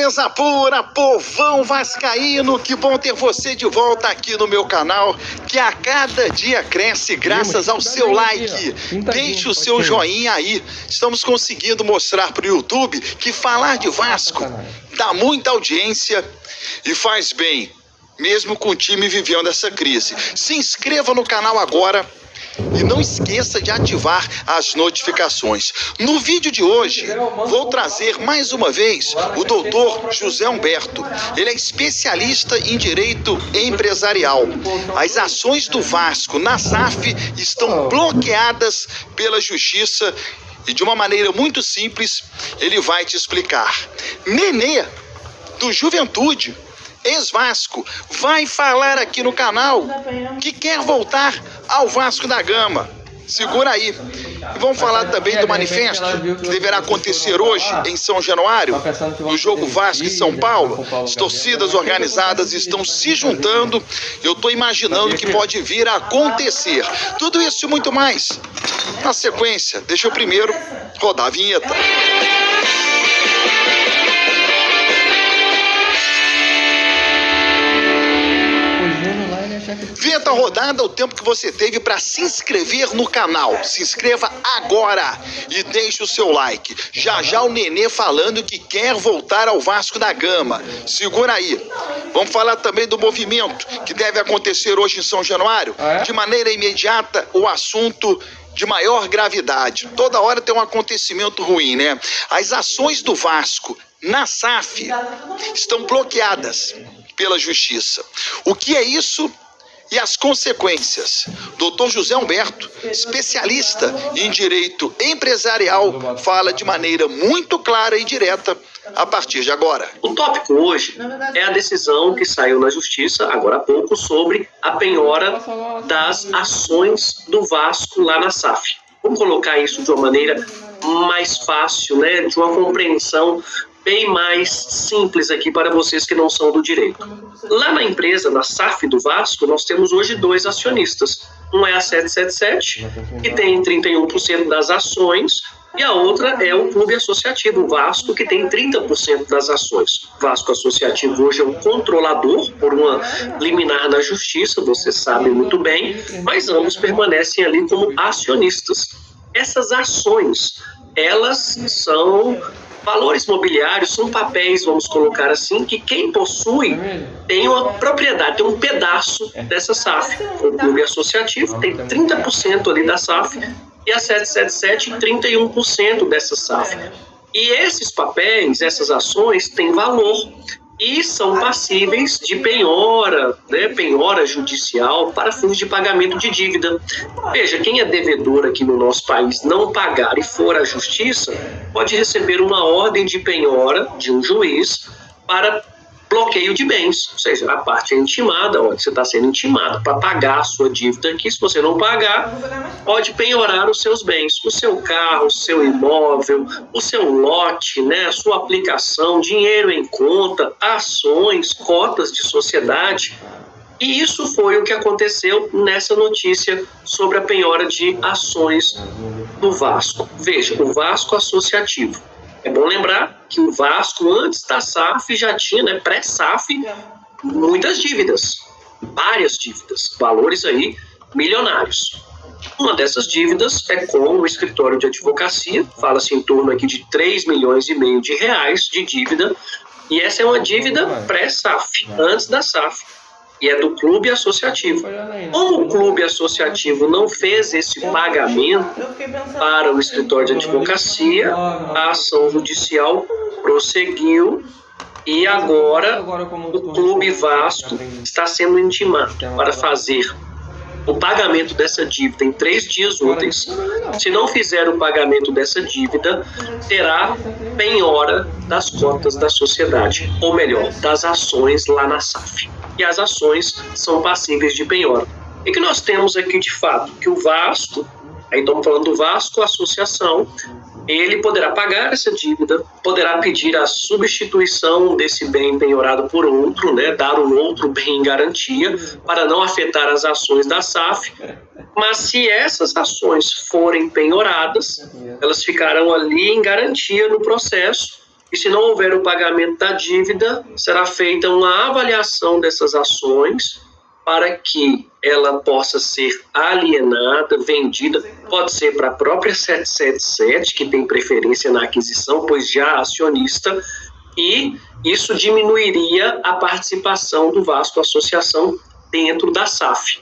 Beleza pura, povão vascaíno, que bom ter você de volta aqui no meu canal, que a cada dia cresce graças ao seu like. Deixe o seu joinha aí. Estamos conseguindo mostrar para o YouTube que falar de Vasco dá muita audiência e faz bem, mesmo com o time vivendo essa crise. Se inscreva no canal agora e não esqueça de ativar as notificações. No vídeo de hoje, vou trazer mais uma vez o doutor José Humberto. Ele é especialista em direito empresarial. As ações do Vasco na SAF estão bloqueadas pela Justiça e de uma maneira muito simples, ele vai te explicar. Nenê, do Juventude, ex-Vasco, vai falar aqui no canal que quer voltar ao Vasco da Gama. Segura aí. E vamos falar também do manifesto que deverá acontecer hoje em São Januário, no jogo Vasco e São Paulo. As torcidas organizadas estão se juntando. Eu estou imaginando que pode vir a acontecer. Tudo isso e muito mais. Na sequência, deixa eu primeiro rodar a vinheta. Vinheta rodada, o tempo que você teve para se inscrever no canal. Se inscreva agora e deixe o seu like. Já já o Nenê falando que quer voltar ao Vasco da Gama. Segura aí. Vamos falar também do movimento que deve acontecer hoje em São Januário. De maneira imediata, o assunto de maior gravidade. Toda hora tem um acontecimento ruim, né? As ações do Vasco na SAF estão bloqueadas pela Justiça. O que é isso? E as consequências. Dr. José Humberto, especialista em direito empresarial, fala de maneira muito clara e direta a partir de agora. O tópico hoje é a decisão que saiu na Justiça, agora há pouco, sobre a penhora das ações do Vasco lá na SAF. Vamos colocar isso de uma maneira mais fácil, né, de uma compreensão bem mais simples aqui para vocês que não são do direito. Lá na empresa, na SAF do Vasco, nós temos hoje dois acionistas. Um é a 777, que tem 31% das ações, e a outra é o Clube Associativo Vasco, que tem 30% das ações. O Vasco Associativo hoje é um controlador por uma liminar na Justiça, vocês sabem muito bem, mas ambos permanecem ali como acionistas. Essas ações, elas são valores mobiliários, são papéis, vamos colocar assim, que quem possui tem uma propriedade, tem um pedaço dessa SAF. O Clube Associativo tem 30% ali da SAF e a 777 31% dessa SAF. E esses papéis, essas ações têm valor e são passíveis de penhora, né, penhora judicial para fins de pagamento de dívida. Veja, quem é devedor aqui no nosso país não pagar e for à justiça, pode receber uma ordem de penhora de um juiz para bloqueio de bens, ou seja, a parte é intimada, olha, você está sendo intimado para pagar a sua dívida aqui, se você não pagar, pode penhorar os seus bens, o seu carro, o seu imóvel, o seu lote, né, a sua aplicação, dinheiro em conta, ações, cotas de sociedade. E isso foi o que aconteceu nessa notícia sobre a penhora de ações do Vasco. Veja, o Vasco Associativo. É bom lembrar que o Vasco, antes da SAF, já tinha, né, pré-SAF, muitas dívidas, várias dívidas, valores aí milionários. Uma dessas dívidas é com o escritório de advocacia, fala-se em torno aqui de 3,5 milhões de reais de dívida, e essa é uma dívida pré-SAF, antes da SAF. E é do Clube Associativo. Como o Clube Associativo não fez esse pagamento para o escritório de advocacia, a ação judicial prosseguiu e agora o Clube Vasco está sendo intimado para fazer o pagamento dessa dívida em 3 dias úteis. Se não fizer o pagamento dessa dívida, terá penhora das cotas da sociedade, ou melhor, das ações lá na SAF. E as ações são passíveis de penhora. E que nós temos aqui de fato que o Vasco, aí estamos falando do Vasco Associação, ele poderá pagar essa dívida, poderá pedir a substituição desse bem penhorado por outro, né, dar um outro bem em garantia para não afetar as ações da SAF. Mas se essas ações forem penhoradas, elas ficarão ali em garantia no processo E se não houver o pagamento da dívida, será feita uma avaliação dessas ações para que ela possa ser alienada, vendida, pode ser para a própria 777, que tem preferência na aquisição, pois já é acionista, e isso diminuiria a participação do Vasco Associação dentro da SAF.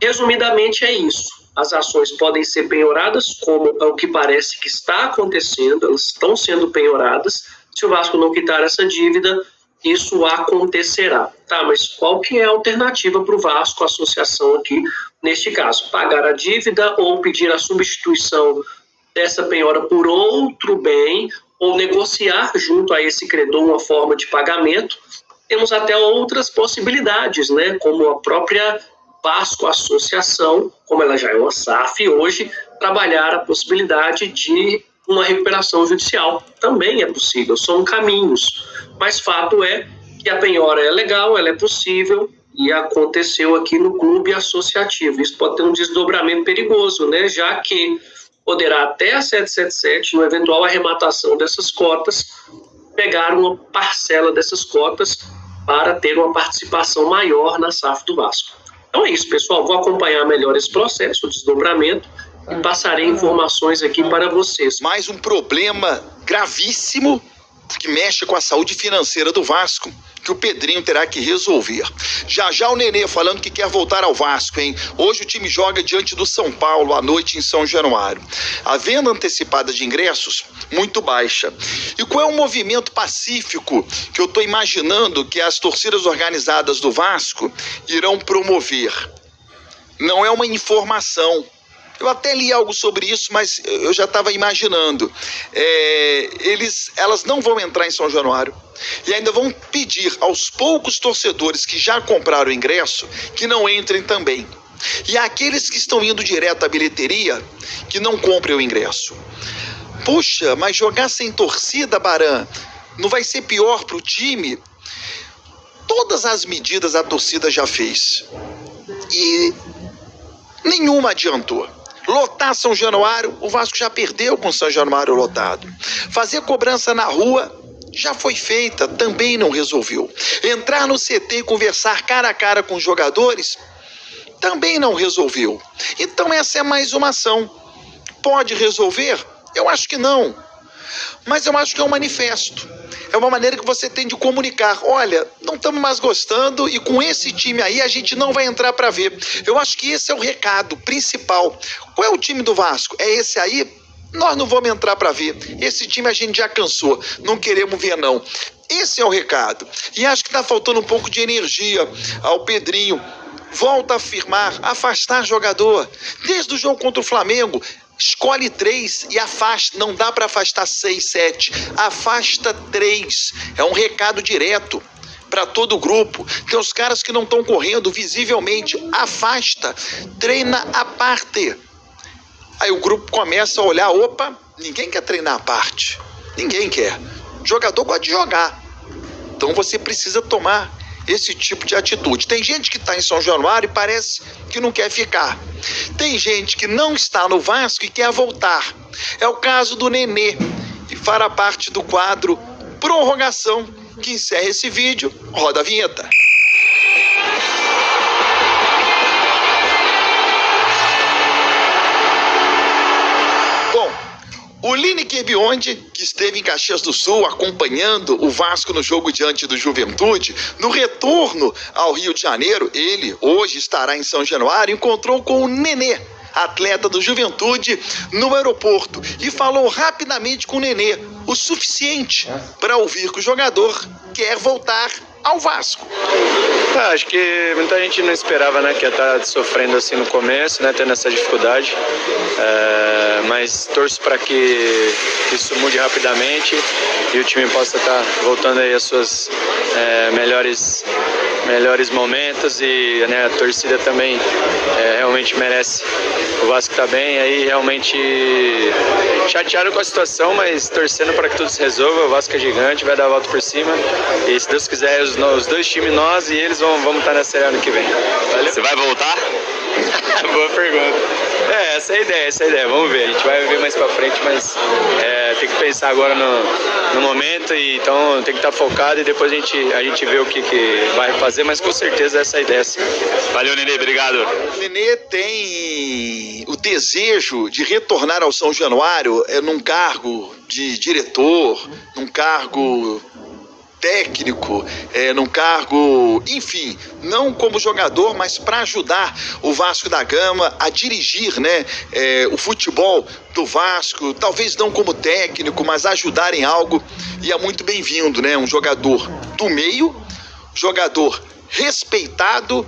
Resumidamente é isso. As ações podem ser penhoradas, como é o que parece que está acontecendo, elas estão sendo penhoradas. Se o Vasco não quitar essa dívida, isso acontecerá. Tá, mas qual que é a alternativa para o Vasco Associação aqui, neste caso? Pagar a dívida ou pedir a substituição dessa penhora por outro bem, ou negociar junto a esse credor uma forma de pagamento. Temos até outras possibilidades, né? Como a própria Vasco Associação, como ela já é uma SAF hoje, trabalhar a possibilidade de uma recuperação judicial. Também é possível, são caminhos. Mas fato é que a penhora é legal, ela é possível e aconteceu aqui no clube associativo. Isso pode ter um desdobramento perigoso, né? Já que poderá até a 777, no eventual arrematação dessas cotas, pegar uma parcela dessas cotas para ter uma participação maior na SAF do Vasco. Então é isso, pessoal. Vou acompanhar melhor esse processo, o desdobramento, e passarei informações aqui para vocês. Mais um problema gravíssimo que mexe com a saúde financeira do Vasco, que o Pedrinho terá que resolver. Já já o Nenê falando que quer voltar ao Vasco, hein? Hoje o time joga diante do São Paulo à noite em São Januário. A venda antecipada de ingressos muito baixa. E qual é o movimento pacífico que eu estou imaginando que as torcidas organizadas do Vasco irão promover? Não é uma informação. Eu até li algo sobre isso, mas eu já estava imaginando. Elas não vão entrar em São Januário e ainda vão pedir aos poucos torcedores que já compraram o ingresso que não entrem também. E aqueles que estão indo direto à bilheteria, que não comprem o ingresso. Puxa, mas jogar sem torcida, Baran, não vai ser pior para o time? Todas as medidas a torcida já fez e nenhuma adiantou. Lotar São Januário, o Vasco já perdeu com São Januário lotado. Fazer cobrança na rua já foi feita, também não resolveu. Entrar no CT e conversar cara a cara com os jogadores também não resolveu. Então essa é mais uma ação. Pode resolver? Eu acho que não. Mas eu acho que é um manifesto. É uma maneira que você tem de comunicar. Olha, não estamos mais gostando e com esse time aí a gente não vai entrar para ver. Eu acho que esse é o recado principal. Qual é o time do Vasco? É esse aí? Nós não vamos entrar para ver. Esse time a gente já cansou. Não queremos ver, não. Esse é o recado. E acho que está faltando um pouco de energia ao Pedrinho. Volta a afirmar, afastar jogador. Desde o jogo contra o Flamengo, escolhe 3 e afasta. Não dá para afastar 6, 7. Afasta 3. É um recado direto para todo o grupo. Tem os caras que não estão correndo visivelmente. Afasta. Treina à parte. Aí o grupo começa a olhar. Opa, ninguém quer treinar à parte. Ninguém quer. O jogador gosta de jogar. Então você precisa tomar esse tipo de atitude. Tem gente que está em São Januário e parece que não quer ficar. Tem gente que não está no Vasco e quer voltar. É o caso do Nenê, que fará parte do quadro Prorrogação, que encerra esse vídeo. Roda a vinheta. O Lineker Biondi, que esteve em Caxias do Sul acompanhando o Vasco no jogo diante do Juventude, no retorno ao Rio de Janeiro, ele hoje estará em São Januário, encontrou com o Nenê, atleta do Juventude, no aeroporto, e falou rapidamente com o Nenê, o suficiente para ouvir que o jogador quer voltar ao Vasco. Acho que muita gente não esperava, né, que ia estar sofrendo assim no começo, né, tendo essa dificuldade, mas torço para que isso mude rapidamente e o time possa estar voltando aí às suas melhores momentos e, né, a torcida também realmente merece. O Vasco está bem, aí realmente chateado com a situação, mas torcendo para que tudo se resolva. O Vasco é gigante, vai dar a volta por cima e, se Deus quiser, os dois times, nós e eles, vamos estar na Série ano que vem. Valeu? Você vai voltar? Boa pergunta. Essa é a ideia, vamos ver, a gente vai ver mais pra frente, mas tem que pensar agora no momento, e então tem que estar focado e depois a gente vê o que vai fazer, mas com certeza essa é a ideia, sim. Valeu, Nenê, obrigado. O Nenê tem o desejo de retornar ao São Januário num cargo de diretor, num cargo técnico, num cargo, enfim, não como jogador, mas para ajudar o Vasco da Gama a dirigir, né, o futebol do Vasco, talvez não como técnico, mas ajudar em algo, e é muito bem-vindo, né, um jogador do meio, jogador respeitado,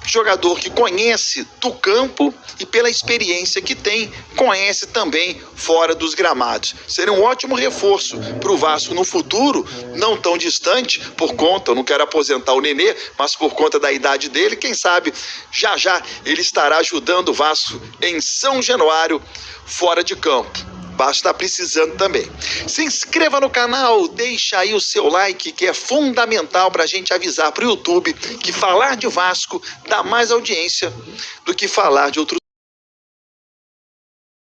jogador que conhece do campo e pela experiência que tem, conhece também fora dos gramados. Seria um ótimo reforço para o Vasco no futuro, não tão distante, por conta, eu não quero aposentar o Nenê, mas por conta da idade dele, quem sabe já ele estará ajudando o Vasco em São Januário, fora de campo. Vasco está precisando também. Se inscreva no canal, deixa aí o seu like, que é fundamental para a gente avisar para o YouTube que falar de Vasco dá mais audiência do que falar de outros